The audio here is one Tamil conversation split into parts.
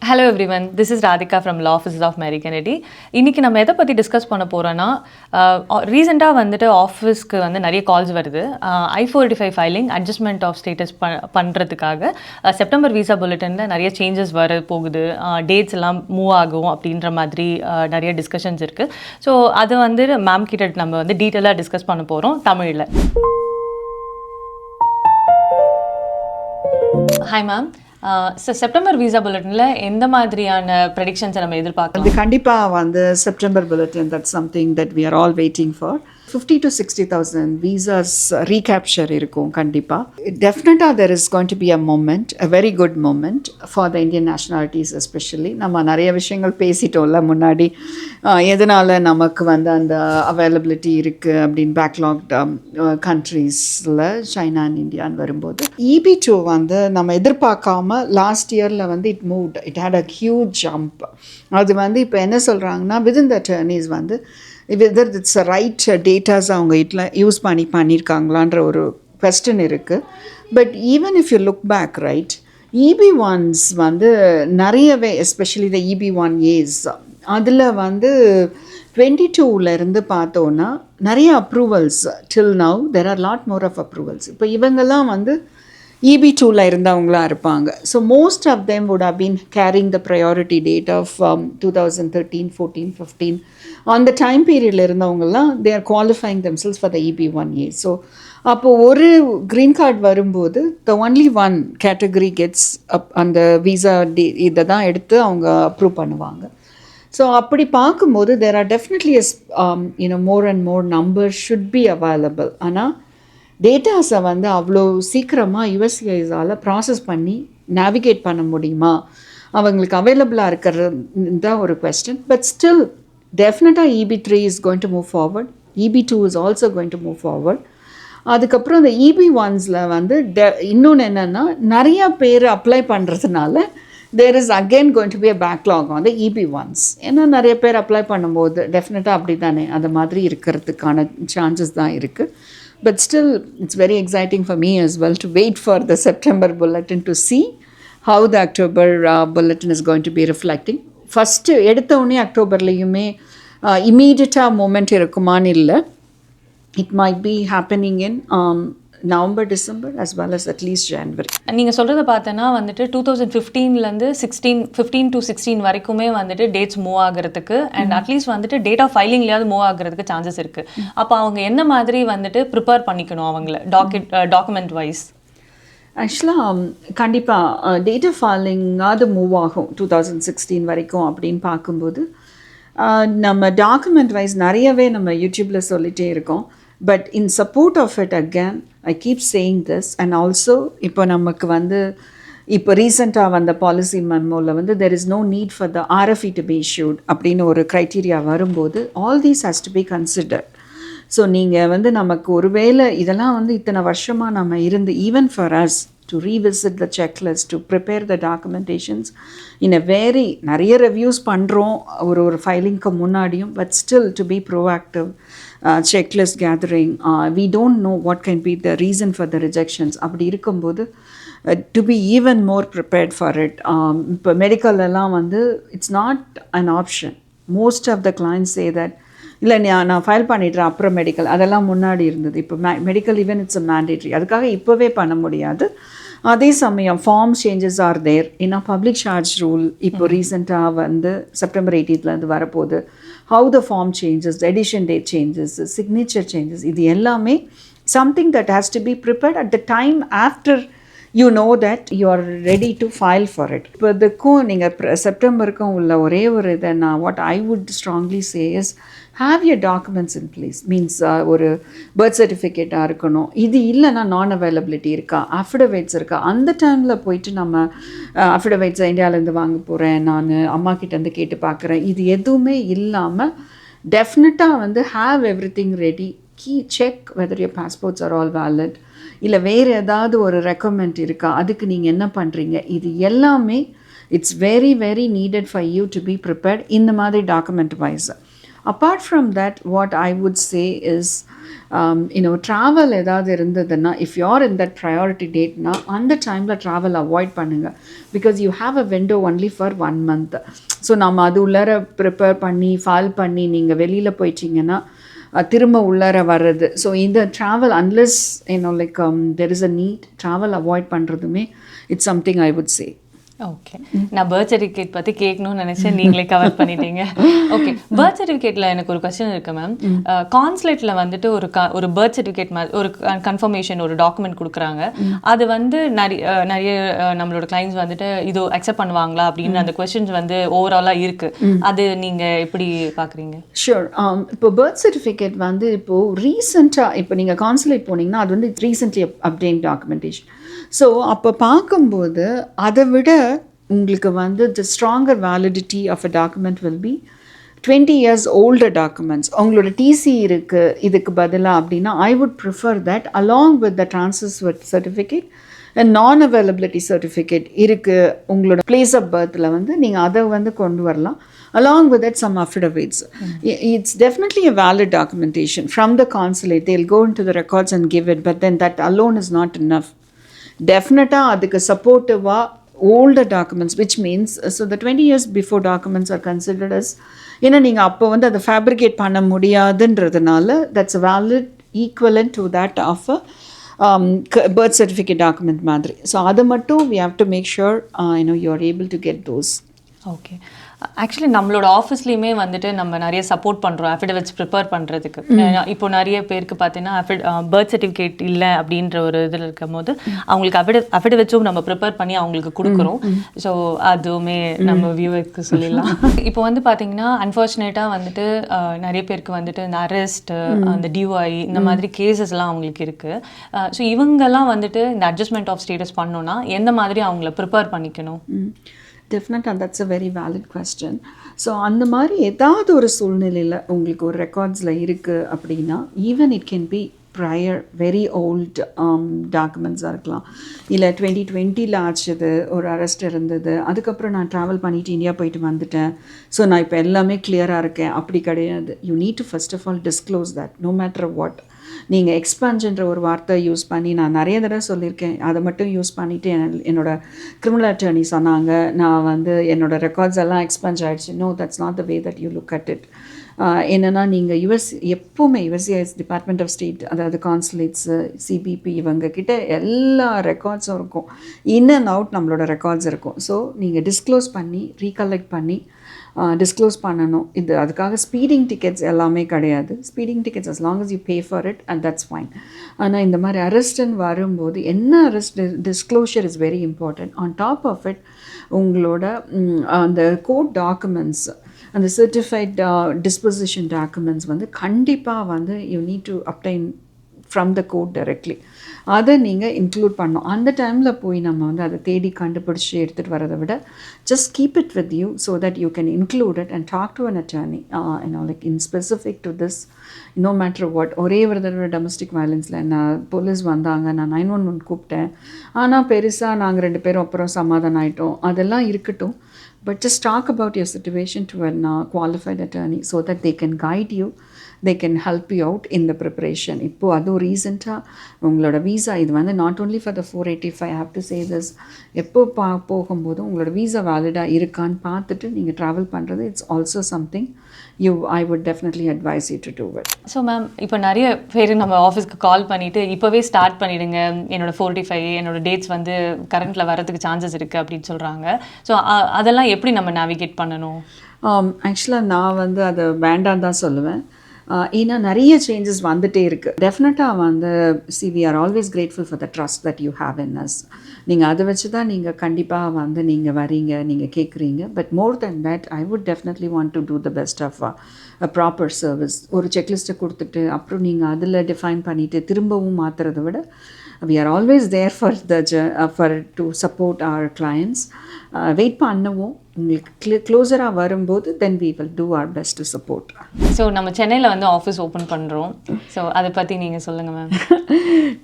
Hello everyone, this is Radhika from Law Offices of Mary Kennedy. இன்னைக்கு நம்ம எதை பற்றி டிஸ்கஸ் பண்ண போகிறோன்னா ரீசெண்டாக வந்துட்டு ஆஃபீஸ்க்கு வந்து நிறைய கால்ஸ் வருது. I-485 filing adjustment of status பண்ணுறதுக்காக செப்டம்பர் விசா புல்லட்டினில் நிறைய சேஞ்சஸ் வர போகுது, டேட்ஸ் எல்லாம் மூவ் ஆகும் அப்படின்ற மாதிரி நிறைய டிஸ்கஷன்ஸ் இருக்குது. ஸோ அது வந்து மேம் கிட்ட நம்ம வந்து டீட்டெயிலாக டிஸ்கஸ் பண்ண போகிறோம் தமிழில். ஹாய் மேம், செப்டம்பர் விசா புல்லட்டினில் எந்த மாதிரியான ப்ரெடிக்ஷன்ஸை நம்ம எதிர்பார்க்கலாம்? அது கண்டிப்பாக வந்து September bulletin that's something that we are all waiting for. 50,000 to 60,000 visas recapture இருக்கும் கண்டிப்பாக. டெஃபினட்டாக there is going to be a moment, a very good moment for the Indian nationalities especially. நம்ம நிறைய விஷயங்கள் பேசிட்டோம்ல முன்னாடி, எதனால் நமக்கு வந்து அந்த அவைலபிலிட்டி இருக்குது அப்படின்னு பேக்லாக்ட் கண்ட்ரீஸில் சைனா அண்ட் இந்தியான்னு வரும்போது EB2 வந்து நம்ம எதிர்பார்க்காம லாஸ்ட் இயரில் வந்து it had a huge jump. அது வந்து இப்போ என்ன சொல்கிறாங்கன்னா வித்தின் த டர்னிஸ் வந்து whether it's the right datas அவங்க இதில் யூஸ் பண்ணியிருக்காங்களான்ற ஒரு கொஸ்டின் இருக்குது. But even if you look back right, EB1s வந்து நிறையவே எஸ்பெஷலி த EB1As அதில் வந்து 22 பார்த்தோன்னா நிறைய approvals till now there are lot more of approvals. இப்போ இவங்கெல்லாம் வந்து EB2 இருந்தவங்களாக இருப்பாங்க. So most of them would have been carrying the priority date of 2013, 14, 15 அந்த டைம் பீரியடில் இருந்தவங்கலாம் they are qualifying themselves for the EB1A. So அப்போது ஒரு க்ரீன் கார்டு வரும்போது the only one category gets அந்த விசா இதை தான் எடுத்து அவங்க அப்ரூவ் பண்ணுவாங்க. ஸோ அப்படி பார்க்கும்போது there are definitely more and more number should be available. ஆனால் டேட்டாஸை வந்து அவ்வளோ சீக்கிரமாக USCISஆல் ப்ராசஸ் பண்ணி நேவிகேட் பண்ண முடியுமா, அவங்களுக்கு அவைலபிளாக இருக்கிறது தான் ஒரு கொஸ்டின். பட் ஸ்டில் டெஃபினட்டாக EB3 is going to move forward, EB2 is also going to move forward. அதுக்கப்புறம் இந்த EB1ஸில் வந்து இன்னொன்று என்னென்னா நிறையா பேர் அப்ளை பண்ணுறதுனால there is again going to be a backlog on the EB1s. ஏன்னா நிறைய பேர் அப்ளை பண்ணும்போது டெஃபினட்டாக அப்படி தானே அது மாதிரி இருக்கிறதுக்கான சான்சஸ் தான் இருக்குது. But still, it's very exciting for me as well to wait for the September bulletin to see how the October bulletin is going to be reflecting. First, எடுத்த உடனே அக்டோபர்லேயுமே இமீடியட்டாக மூமெண்ட் இருக்குமான்னு இல்லை. It might be happening in November, December as well as at least January. நீங்கள் சொல்கிறத பார்த்தோன்னா வந்துட்டு 2015 15 to 16 வரைக்குமே வந்துட்டு டேட்ஸ் மூவ் ஆகிறதுக்கு அண்ட் அட்லீஸ்ட் வந்துட்டு டேட் ஆஃப் ஃபைலிங்லேயாவது மூவ் ஆகிறதுக்கு சான்சஸ் இருக்குது. அப்போ அவங்க என்ன மாதிரி வந்துட்டு ப்ரிப்பேர் பண்ணிக்கணும் அவங்கள டாக்குமெண்ட் வைஸ்? ஆக்சுவலாக கண்டிப்பாக டேட் ஆஃப் ஃபைலிங்காவது மூவ் ஆகும் 2016 வரைக்கும் அப்படின்னு பார்க்கும்போது நம்ம டாக்குமெண்ட் வைஸ் நிறையவே நம்ம யூடியூப்பில் சொல்லிகிட்டே இருக்கோம். But in support of it again, I keep saying this, and also இப்போ நமக்கு வந்து இப்போ ரீசெண்டாக வந்த பாலிசி மெமோவில் வந்து there is no need for the RFE to be issued அப்படின்னு ஒரு க்ரைட்டீரியா வரும்போது all these has to be considered. So நீங்கள் வந்து நமக்கு ஒருவேளை இதெல்லாம் வந்து இத்தனை வருஷமாக நம்ம இருந்து even for us to revisit the checklist, to prepare the documentations in a very நிறைய ரிவ்யூஸ் பண்ணுறோம் ஒரு ஃபைலிங்க்கு முன்னாடியும், but still to be proactive, checklist gathering, we don't know what can be the reason for the rejections. அப்படி இருக்கும்போது to be even more prepared for it. இப்போ மெடிக்கல்லாம் வந்து it's not an option. Most of the clients say that இல்லை நான் ஃபைல் பண்ணிடுறேன் அப்புறம் மெடிக்கல், அதெல்லாம் முன்னாடி இருந்தது. இப்போ medical even it's a mandatory, அதுக்காக இப்போவே பண்ண முடியாது. அதே சமயம் ஃபார்ம் சேஞ்சஸ் ஆர் தேர். ஏன்னா பப்ளிக் சார்ஜ் ரூல் இப்போ ரீசெண்டாக வந்து செப்டம்பர் 18 வரப்போகுது. How the form changes, edition date changes, signature changes, இது எல்லாமே something that has to be prepared at the time after you know that you are ready to file for it. இப்போ இதுக்கும் நீங்கள் செப்டம்பருக்கும் உள்ள ஒரே ஒரு இதை நான் what I would strongly say is have your documents in place. Means ஒரு பர்த் சர்டிஃபிகேட்டாக இருக்கணும். இது இல்லைன்னா நான் அவைலபிலிட்டி இருக்கா, அஃபிடவிட்ஸ் இருக்கா, அந்த டைமில் போயிட்டு நம்ம அஃபிடவிட்ஸை இந்தியாவிலேருந்து வாங்க போகிறேன், நான் அம்மா கிட்டேருந்து கேட்டு பார்க்குறேன், இது எதுவுமே இல்லாமல் டெஃபினட்டாக வந்து have everything ready. Check whether your passports are all valid, இல்லை வேறு ஏதாவது ஒரு ரெக்கமெண்ட் இருக்கா, அதுக்கு நீங்கள் என்ன பண்ணுறீங்க, இது எல்லாமே it's very very needed for you to be prepared இந்த மாதிரி document wise. Apart from that, what I would say is, travel ஏதாவது இருந்ததுன்னா, if you're in that priority date na, அந்த டைமில் travel avoid பண்ணுங்க, because you have a window only for 1 month. So நம்ம அது உள்ளார ப்ரிப்பேர் பண்ணி ஃபால் பண்ணி நீங்கள் வெளியில் போயிட்டீங்கன்னா திரும்ப உள்ளார வர்றது. ஸோ இந்த travel unless there is a need, travel avoid பண்ணுறதுமே it's something I would say. Okay, நான் பர்த் சர்டிஃபிகேட் பற்றி கேட்கணும்னு நினச்சேன், நீங்களே கவர் பண்ணிட்டீங்க. ஓகே, பர்த் சர்டிஃபிகேட்டில் எனக்கு ஒரு கொஸ்டின் இருக்குது மேம். கான்சுலேட்டில் வந்துட்டு ஒரு பர்த் சர்டிஃபிகேட் மாதிரி ஒரு கன்ஃபர்மேஷன் ஒரு டாக்குமெண்ட் கொடுக்குறாங்க. அது வந்து நிறைய நம்மளோட கிளைண்ட்ஸ் வந்துட்டு இது அக்செப்ட் பண்ணுவாங்களா அப்படின்னு அந்த கொஸ்டின்ஸ் வந்து ஓவராலாக இருக்குது. அது நீங்கள் எப்படி பார்க்குறீங்க? ஷூர். இப்போ பர்த் சர்டிஃபிகேட் வந்து இப்போது ரீசெண்டாக இப்போ நீங்கள் கான்சுலேட் போனீங்கன்னா அது வந்து ரீசென்ட்லி அப்டேட் டாக்குமெண்டேஷன். ஸோ அப்போ பார்க்கும்போது அதை விட உங்களுக்கு வந்து the stronger validity of a document will be 20 years older documents. உங்களோட டிசி இருக்குது இதுக்கு பதிலாக அப்படின்னா I would prefer that along with the transfer certificate and non-availability certificate இருக்குது உங்களோட place of birthல வந்து நீங்கள் அதை வந்து கொண்டு வரலாம். Along with that, some affidavits. It's definitely a valid documentation from the consulate. They'll go into the records and give it, but then that alone is not enough. Definitely அதுக்கு சப்போர்ட்டிவாக older documents, which means so the 20 years before documents are considered as ஏன்னா நீங்கள் அப்போ வந்து அதை ஃபேப்ரிகேட் பண்ண முடியாதுன்றதுனால that's a valid equivalent to that of a birth certificate document மாதிரி. ஸோ அதை மட்டும் we have to make sure you are able to get those. Okay, actually நம்மளோட ஆஃபீஸ்லேயுமே வந்துட்டு நம்ம நிறைய சப்போர்ட் பண்ணுறோம் அஃபிடவிட்ஸ் ப்ரிப்பேர் பண்ணுறதுக்கு. இப்போ நிறைய பேருக்கு பார்த்தீங்கன்னா பர்த் சர்டிஃபிகேட் இல்லை அப்படின்ற ஒரு இதில் இருக்கும் போது அவங்களுக்கு அஃபிடவிட்ஸும் நம்ம ப்ரிப்பேர் பண்ணி அவங்களுக்கு கொடுக்குறோம். ஸோ அதுவுமே நம்ம வியூவருக்கு சொல்லிடலாம். இப்போ வந்து பார்த்தீங்கன்னா அன்ஃபார்ச்சுனேட்டாக வந்துட்டு நிறைய பேருக்கு வந்துட்டு இந்த அரெஸ்ட், அந்த டிஒஐ இந்த மாதிரி கேசஸ்லாம் அவங்களுக்கு இருக்குது. ஸோ இவங்கெல்லாம் வந்துட்டு இந்த அட்ஜஸ்ட்மெண்ட் ஆஃப் ஸ்டேட்டஸ் பண்ணோன்னா எந்த மாதிரி அவங்கள ப்ரிப்பேர் பண்ணிக்கணும்? Definitely, that's a very valid question. So அந்த மாதிரி ஏதாவது ஒரு சூழ்நிலையில் உங்களுக்கு ஒரு ரெக்கார்ட்ஸில் இருக்குது அப்படின்னா even it can be prior very old டாக்குமெண்ட்ஸாக இருக்கலாம். இல்லை 2020 ஆச்சுது ஒரு அரெஸ்ட் இருந்தது, அதுக்கப்புறம் நான் ட்ராவல் பண்ணிவிட்டு இந்தியா போயிட்டு வந்துட்டேன், ஸோ நான் இப்போ எல்லாமே கிளியராக இருக்கேன், அப்படி கிடையாது. You need to first of all disclose that no matter what. நீங்கள் எக்ஸ்பேன்ஷன்ற ஒரு வார்த்தை யூஸ் பண்ணி நான் நிறைய தடவை சொல்லியிருக்கேன், அதை மட்டும் யூஸ் பண்ணிவிட்டு என்னோட கிரிமினல் அட்டர்னி சொன்னாங்க நான் வந்து என்னோடய ரெக்கார்ட்ஸ் எல்லாம் எக்ஸ்பேன்ஸ் ஆகிடுச்சு. No, that's not the way that you look at it. என்னென்னா நீங்கள் எப்போவுமே யுஎஸ்சிஐஎஸ் டிபார்ட்மெண்ட் ஆஃப் ஸ்டேட், அதாவது கான்சுலேட்ஸு, சிபிபி இவங்கக்கிட்ட எல்லா ரெக்கார்ட்ஸும் இருக்கும், இன் அண்ட் அவுட் நம்மளோட ரெக்கார்ட்ஸ் இருக்கும். ஸோ நீங்கள் டிஸ்க்ளோஸ் பண்ணி ரீகலெக்ட் பண்ணி டிஸ்க்ளோஸ் பண்ணணும். இது அதுக்காக ஸ்பீடிங் டிக்கெட்ஸ் எல்லாமே கிடையாது. Speeding tickets as long as you pay for it and that's fine. ஆனால் இந்த மாதிரி அரெஸ்ட்டுன்னு வரும்போது என்ன arrest disclosure is very important. On top of it உங்களோட அந்த கோர்ட் டாக்குமெண்ட்ஸ், அந்த சர்டிஃபைட் டிஸ்பொசிஷன் டாக்குமெண்ட்ஸ் வந்து கண்டிப்பாக வந்து you need to obtain from the court directly. அதை நீங்கள் இன்க்ளூட் பண்ணணும். அந்த டைமில் போய் நம்ம வந்து அதை தேடி கண்டுபிடிச்சி எடுத்துகிட்டு வரதை விட just keep it with you so that you can include it and talk to an attorney like in specific to this no matter what. ஒரே ஒரு தடவை டொமஸ்டிக் வயலன்ஸில் நான் போலீஸ் வந்தாங்க, நான் 911 கூப்பிட்டேன், ஆனால் பெருசாக நாங்கள் 2 பேரும் அப்புறம் சமாதானம் ஆகிட்டோம், அதெல்லாம் இருக்கட்டும். But just talk about your situation to a qualified attorney so that they can guide you, they can help you out in the preparation. இப்போது அதுவும் ரீசெண்டாக உங்களோட வீசா இது வந்து not only for the 485, I have to say this, எப்போ போகும்போது உங்களோட வீசா வேலிடாக இருக்கான்னு பார்த்துட்டு நீங்கள் ட்ராவல் பண்ணுறது it's also something I would definitely advise you to do it. So ma'am, இப்போ நிறைய பேர் நம்ம ஆஃபீஸ்க்கு கால் பண்ணிவிட்டு இப்போவே ஸ்டார்ட் பண்ணிவிடுங்க, என்னோடய 485 என்னோடய டேட்ஸ் வந்து கரண்ட்டில் வரதுக்கு சான்சஸ் இருக்குது அப்படின்னு சொல்கிறாங்க. ஸோ அதெல்லாம் எப்படி நம்ம நேவிகேட் பண்ணணும்? ஆக்சுவலாக நான் வந்து அதை வேண்டாம் தான் சொல்லுவேன். ஏன்னா நிறைய சேஞ்சஸ் வந்துகிட்டே இருக்குது. டெஃபினட்டாக வந்து we are always grateful for the trust that you have in us. நீங்கள் அதை வச்சு தான் நீங்கள் கண்டிப்பாக வந்து நீங்கள் வரீங்க, நீங்கள் கேட்குறீங்க. But more then that I would definitely want to do the best of a proper service. ஒரு செக்லிஸ்ட்டை கொடுத்துட்டு அப்புறம் நீங்கள் அதில் டிஃபைன் பண்ணிவிட்டு திரும்பவும் மாற்றுறதை விட we are always there for to support our clients. Wait பண்ணுவோம், உங்களுக்கு க்ளோஸராக வரும்போது then we will do our best to support. So நம்ம சென்னையில் வந்து ஆஃபீஸ் ஓப்பன் பண்ணுறோம். ஸோ அதை பற்றி நீங்கள் சொல்லுங்கள் மேம்.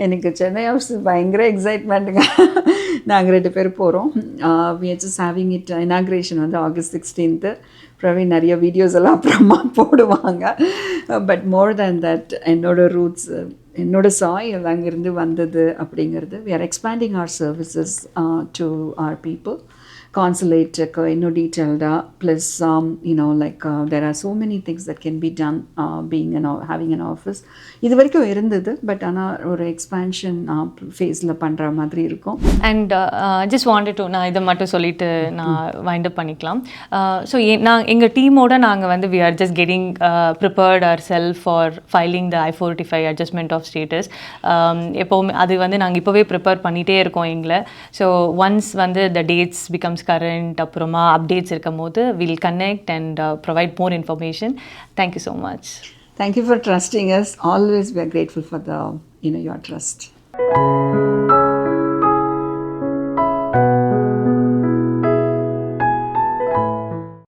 எனக்கு சென்னை ஆஃபீஸ் பயங்கர எக்ஸைட்மெண்ட்டுங்க. நாங்கள் 2 பேர் போகிறோம். we are just having it inauguration வந்து ஆகஸ்ட் 16th. பிரவீன் நிறைய வீடியோஸ் எல்லாம் அப்புறமா போடுவாங்க. பட் மோர் தேன் தட் என்னோட ரூட்ஸ், என்னோட சாயில் அங்கேருந்து வந்தது அப்படிங்கிறது. we are expanding our services to our people. Consulate இன்னும் டீட்டெயில்டாக plus there are so many things that can be done having an office. இது வரைக்கும் இருந்தது, பட் ஆனால் ஒரு எக்ஸ்பேன்ஷன் ஃபேஸில் பண்ணுற மாதிரி இருக்கும். அண்ட் ஜஸ்ட் வாண்டட் டு நான் இதை மட்டும் சொல்லிட்டு நான் வைண்ட் அப் பண்ணிக்கலாம். ஸோ எங்கள் டீமோட நாங்கள் வந்து we are just getting prepared ourselves for filing the I-485 adjustment of status. எப்போவுமே அது வந்து நாங்கள் இப்போவே ப்ரிப்பேர் பண்ணிகிட்டே இருக்கோம் எங்களை. ஸோ ஒன்ஸ் வந்து the dates becomes current, அப்புறமா அப்டேட்ஸ் இருக்கும் போது we'll connect and provide more information. Thank you so much. Thank you for trusting us. Always we are grateful for your trust.